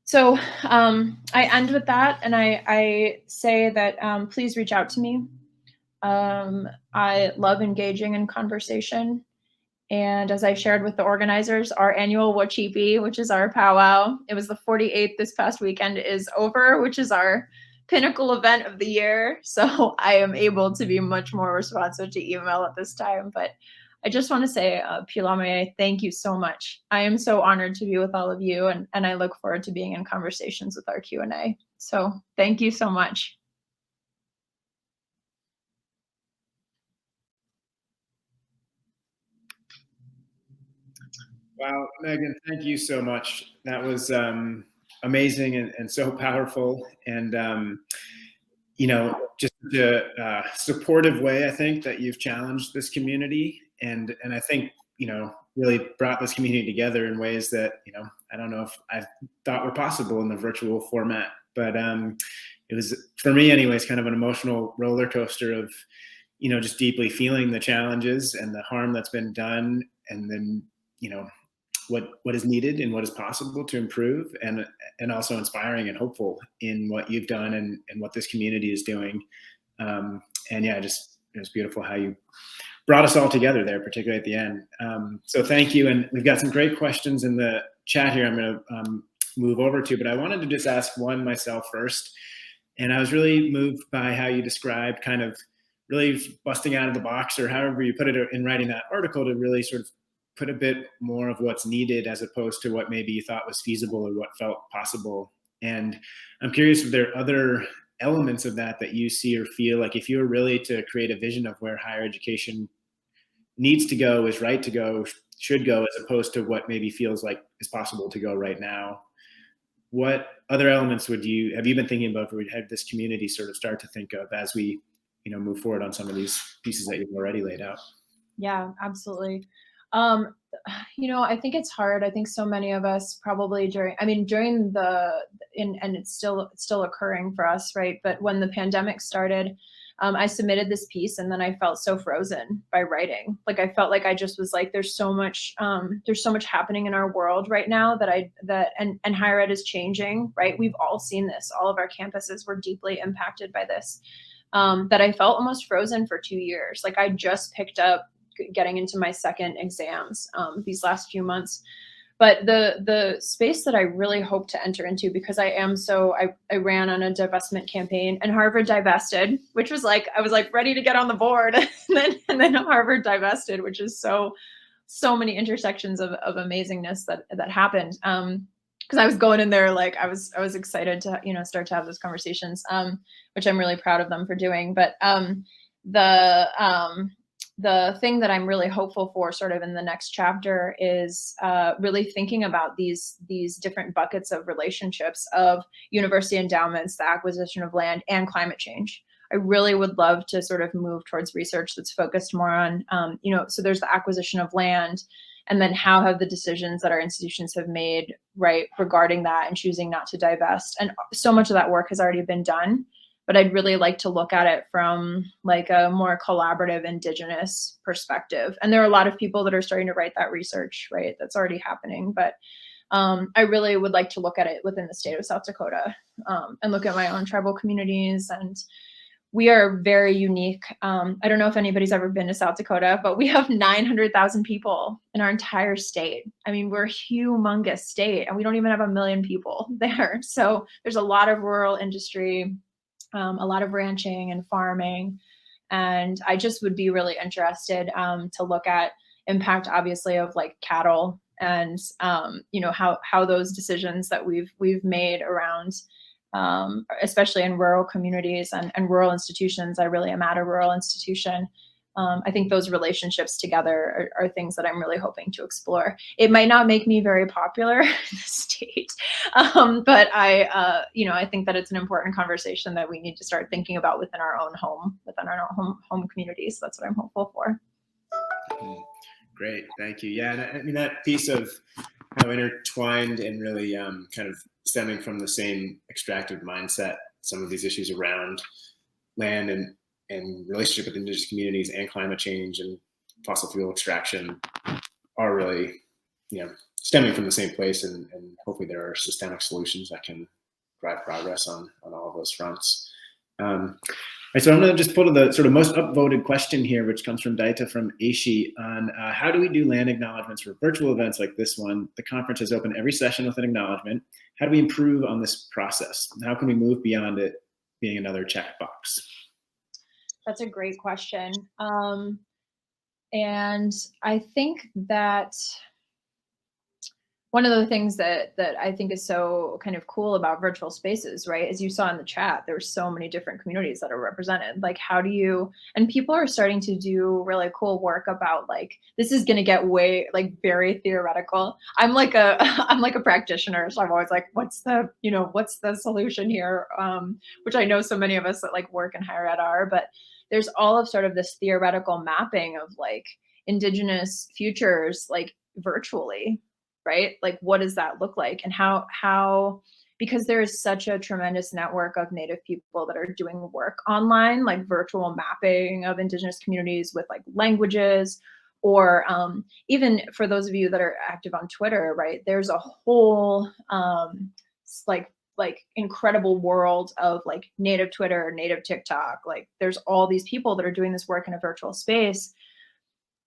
So I end with that, and I say that please reach out to me. I love engaging in conversation. And as I shared with the organizers, our annual Wachipi, which is our powwow, it was the 48th this past weekend, is over, which is our pinnacle event of the year. So I am able to be much more responsive to email at this time. But I just want to say, Pilame, thank you so much. I am so honored to be with all of you, and I look forward to being in conversations with our Q&A. So thank you so much. Wow, Megan, thank you so much. That was amazing and so powerful, and just a supportive way, I think, that you've challenged this community, and I think really brought this community together in ways that I don't know if I thought were possible in the virtual format. But it was, for me anyways, kind of an emotional roller coaster of just deeply feeling the challenges and the harm that's been done, and then what is needed and what is possible to improve, and also inspiring and hopeful in what you've done and what this community is doing. And yeah, just it was beautiful how you brought us all together there, particularly at the end. So thank you. And we've got some great questions in the chat here I'm going to move over to, but I wanted to just ask one myself first. And I was really moved by how you described kind of really busting out of the box, or however you put it in writing that article, to really sort of put a bit more of what's needed as opposed to what maybe you thought was feasible or what felt possible. And I'm curious if there are other elements of that that you see or feel like, if you were really to create a vision of where higher education needs to go, is right to go, should go, as opposed to what maybe feels like is possible to go right now, what other elements have you been thinking about, or would have this community sort of start to think of as we move forward on some of these pieces that you've already laid out? Yeah, absolutely. I think it's hard. I think so many of us probably during and it's still occurring for us, right? But when the pandemic started, I submitted this piece, and then I felt so frozen by writing. Like I felt like I just was like, there's so much happening in our world right now and higher ed is changing, right? We've all seen this. All of our campuses were deeply impacted by this. That I felt almost frozen for 2 years. Like I just picked up getting into my second exams these last few months. But the space that I really hope to enter into, because I ran on a divestment campaign, and Harvard divested, which was like, I was like ready to get on the board, and then Harvard divested, which is so many intersections of amazingness that happened. Because I was going in there like I was excited to start to have those conversations, which I'm really proud of them for doing. But the thing that I'm really hopeful for sort of in the next chapter is really thinking about these different buckets of relationships of university endowments, the acquisition of land, and climate change. I really would love to sort of move towards research that's focused more on, so there's the acquisition of land, and then how have the decisions that our institutions have made, right, regarding that and choosing not to divest. And so much of that work has already been done, but I'd really like to look at it from like a more collaborative indigenous perspective. And there are a lot of people that are starting to write that research, right? That's already happening. But I really would like to look at it within the state of South Dakota and look at my own tribal communities. And we are very unique. I don't know if anybody's ever been to South Dakota, but we have 900,000 people in our entire state. I mean, we're a humongous state, and we don't even have 1 million people there. So there's a lot of rural industry, a lot of ranching and farming. And I just would be really interested to look at impact, obviously, of like cattle and how those decisions that we've made around, especially in rural communities and rural institutions. I really am at a rural institution. I think those relationships together are things that I'm really hoping to explore. It might not make me very popular in the state, but I think that it's an important conversation that we need to start thinking about within our own home communities. That's what I'm hopeful for. Great, thank you. Yeah, and I mean that piece of how intertwined and really kind of stemming from the same extractive mindset, some of these issues around land and relationship with indigenous communities and climate change and fossil fuel extraction are really, stemming from the same place, and hopefully there are systemic solutions that can drive progress on all of those fronts. Right, so I'm going to just pull to the sort of most upvoted question here, which comes from Daita from Aishi on how do we do land acknowledgements for virtual events like this one? The conference is open every session with an acknowledgement. How do we improve on this process? How can we move beyond it being another checkbox? That's a great question. And I think that one of the things that I think is so kind of cool about virtual spaces, right? As you saw in the chat, there's so many different communities that are represented. Like, how do you, and people are starting to do really cool work about, like, this is going to get way, like, very theoretical. I'm like a practitioner. So I'm always like, what's the solution here? Which I know so many of us that like work in higher ed are, but there's all of sort of this theoretical mapping of like indigenous futures, like virtually, right? Like, what does that look like? And how, because there is such a tremendous network of Native people that are doing work online, like virtual mapping of indigenous communities with like languages, or even for those of you that are active on Twitter, right? There's a whole like incredible world of like Native Twitter, Native TikTok. Like, there's all these people that are doing this work in a virtual space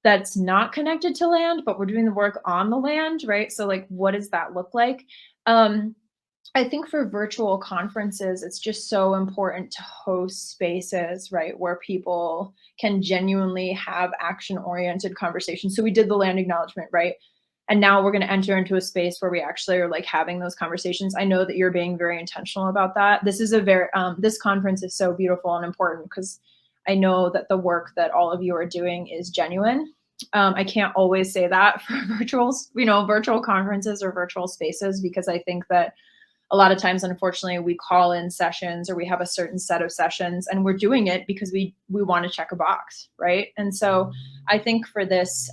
that's not connected to land, but we're doing the work on the land, right? So like, what does that look like? I think for virtual conferences, it's just so important to host spaces, right, where people can genuinely have action-oriented conversations. So we did the land acknowledgement, right? And now we're going to enter into a space where we actually are like having those conversations. I know that you're being very intentional about that. This is this conference is so beautiful and important because I know that the work that all of you are doing is genuine. I can't always say that for virtual conferences or virtual spaces, because I think that a lot of times, unfortunately, we call in sessions or we have a certain set of sessions and we're doing it because we want to check a box, right? And so I think for this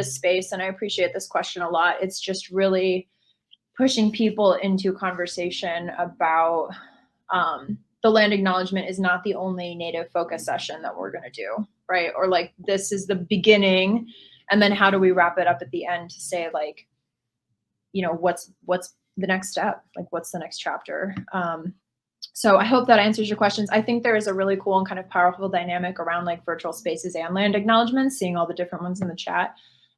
space, and I appreciate this question a lot, it's just really pushing people into conversation about the land acknowledgement is not the only Native focus session that we're going to do, right? Or like, this is the beginning, and then how do we wrap it up at the end to say like, what's the next step? Like, what's the next chapter? So I hope that answers your questions. I think there is a really cool and kind of powerful dynamic around like virtual spaces and land acknowledgements, seeing all the different ones in the chat.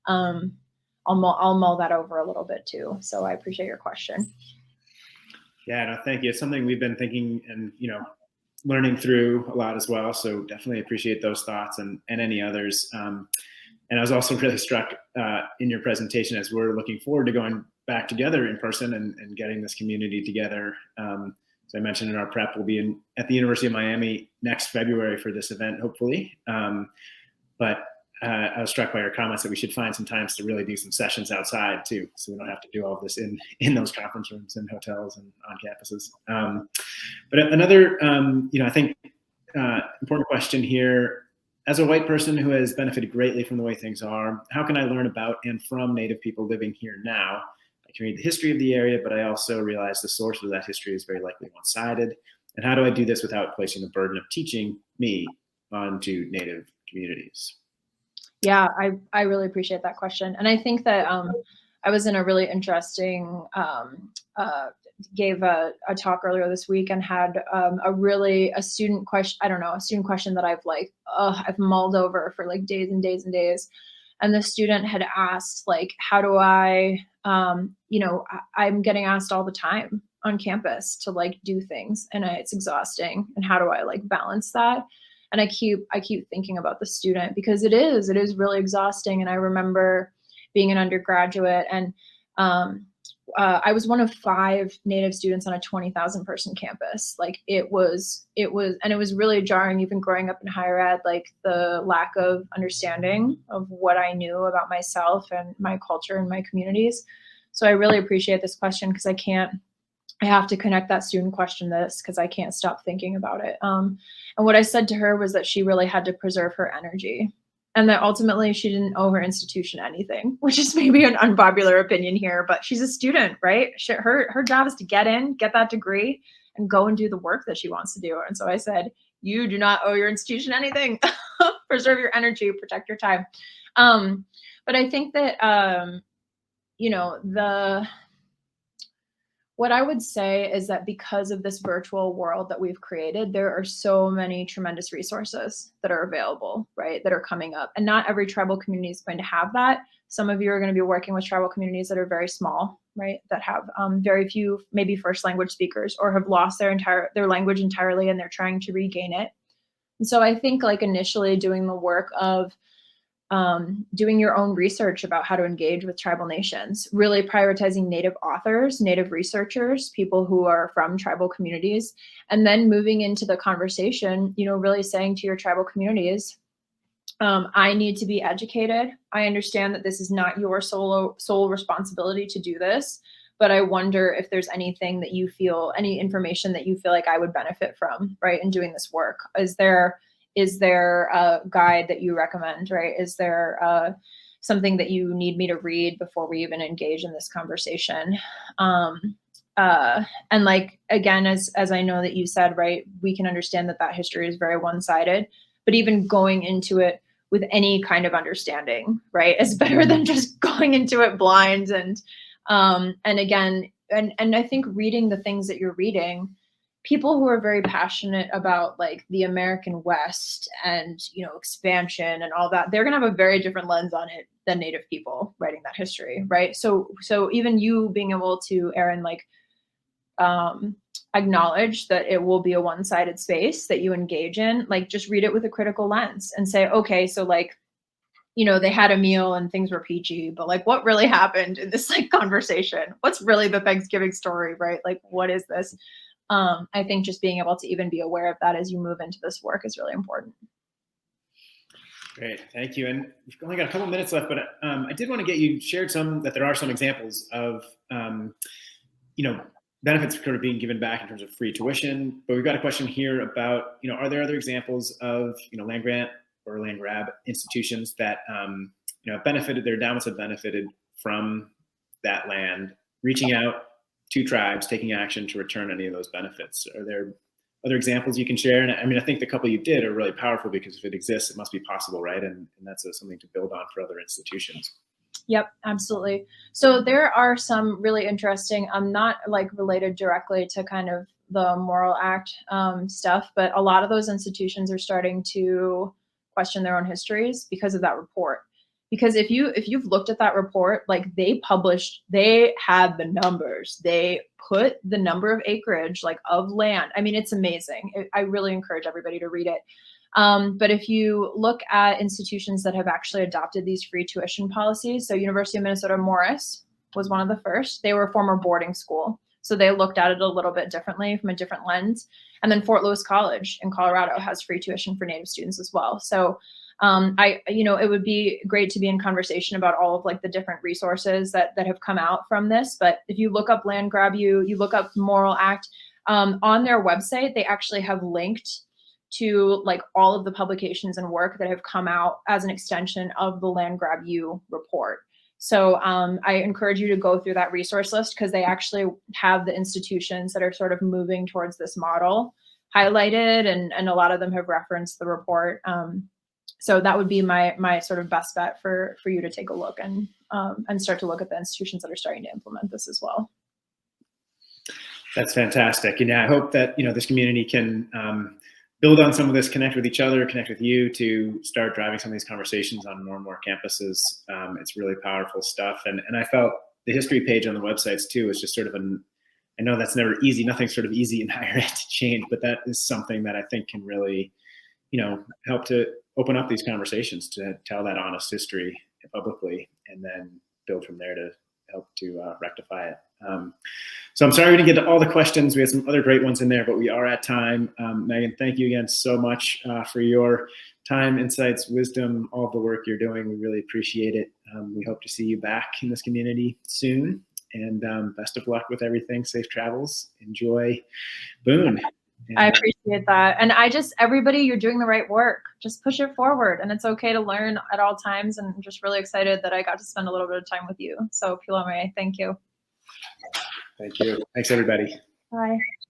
I'll mull that over a little bit too. So I appreciate your question. Yeah, no, thank you. It's something we've been thinking and, learning through a lot as well. So definitely appreciate those thoughts and any others. And I was also really struck in your presentation as we're looking forward to going back together in person and getting this community together. As I mentioned in our prep, we'll be at the University of Miami next February for this event, hopefully. But I was struck by your comments that we should find some times to really do some sessions outside too, so we don't have to do all of this in those conference rooms and hotels and on campuses. But another, I think important question here. As a white person who has benefited greatly from the way things are, how can I learn about and from Native people living here now? I can read the history of the area, but I also realize the source of that history is very likely one-sided. And how do I do this without placing the burden of teaching me onto Native communities? Yeah, I really appreciate that question. And I think that I was in a really interesting, gave a talk earlier this week and had a student question that I've mulled over for like days and days and days. And the student had asked, like, how do I, I'm getting asked all the time on campus to like do things, and it's exhausting. And how do I like balance that? And I keep thinking about the student, because it is really exhausting. And I remember being an undergraduate, and I was one of 5 Native students on a 20,000 person campus. Like, it was really jarring, even growing up in higher ed, like the lack of understanding of what I knew about myself and my culture and my communities. So I really appreciate this question, because I have to connect that student question to this, because I can't stop thinking about it. And what I said to her was that she really had to preserve her energy, and that ultimately she didn't owe her institution anything, which is maybe an unpopular opinion here, but she's a student, right? Her job is to get in, get that degree, and go and do the work that she wants to do. And so I said, you do not owe your institution anything. Preserve your energy, protect your time. But I think that, what I would say is that because of this virtual world that we've created, there are so many tremendous resources that are available, right, that are coming up. And not every tribal community is going to have that. Some of you are going to be working with tribal communities that are very small, right, that have very few, maybe first language speakers, or have lost their language entirely and they're trying to regain it. And so I think like initially doing the work of doing your own research about how to engage with tribal nations, really prioritizing Native authors, Native researchers, people who are from tribal communities, and then moving into the conversation, really saying to your tribal communities, I need to be educated. I understand that this is not your sole responsibility to do this, but I wonder if there's anything that you feel, any information that you feel like I would benefit from, right, in doing this work. Is there a guide that you recommend, right? Is there something that you need me to read before we even engage in this conversation? And like, again, as I know that you said, right, we can understand that history is very one-sided, but even going into it with any kind of understanding, right, is better than just going into it blind. And again, and I think reading the things that you're reading, people who are very passionate about like the American West and, expansion and all that, they're going to have a very different lens on it than Native people writing that history, right? So even you being able to, Erin, like acknowledge that it will be a one-sided space that you engage in, like just read it with a critical lens and say, okay, so like, they had a meal and things were peachy, but like what really happened in this like conversation? What's really the Thanksgiving story, right? Like, what is this? I think just being able to even be aware of that as you move into this work is really important. Great, thank you. And we've only got a couple minutes left, but I did want to get you shared there are some examples of, benefits sort of being given back in terms of free tuition. But we've got a question here about, are there other examples of, land grant or land grab institutions that, benefited, their endowments have benefited from that land, reaching out to tribes, taking action to return any of those benefits? Are there other examples you can share? And I mean, I think the couple you did are really powerful because if it exists, it must be possible, right? And that's something to build on for other institutions. Yep, absolutely. So there are some really interesting, not like related directly to kind of the Moral Act stuff, but a lot of those institutions are starting to question their own histories because of that report. Because if you've looked at that report, like they had the numbers, they put the number of acreage, like of land. I mean, it's amazing. I really encourage everybody to read it. But if you look at institutions that have actually adopted these free tuition policies, so University of Minnesota Morris was one of the first. They were a former boarding school, so they looked at it a little bit differently from a different lens. And then Fort Lewis College in Colorado has free tuition for Native students as well. So it would be great to be in conversation about all of like the different resources that have come out from this. But if you look up Land Grab you look up Moral Act, on their website, they actually have linked to like all of the publications and work that have come out as an extension of the Land Grab You report. So I encourage you to go through that resource list because they actually have the institutions that are sort of moving towards this model highlighted, and a lot of them have referenced the report. So that would be my sort of best bet for you to take a look and start to look at the institutions that are starting to implement this as well. That's fantastic. And yeah, I hope that, this community can build on some of this, connect with each other, connect with you to start driving some of these conversations on more and more campuses. It's really powerful stuff. And I felt the history page on the websites too is just sort of I know that's never easy. Nothing's sort of easy in higher ed to change, but that is something that I think can really, help to open up these conversations to tell that honest history publicly and then build from there to help to rectify it. So I'm sorry we didn't get to all the questions. We had some other great ones in there, but we are at time. Megan, thank you again so much for your time, insights, wisdom, all of the work you're doing. We really appreciate it. We hope to see you back in this community soon. And best of luck with everything. Safe travels. Enjoy Boone. I appreciate that. And everybody, you're doing the right work. Just push it forward. And it's okay to learn at all times. And I'm just really excited that I got to spend a little bit of time with you. So Pilome, thank you. Thank you. Thanks, everybody. Bye.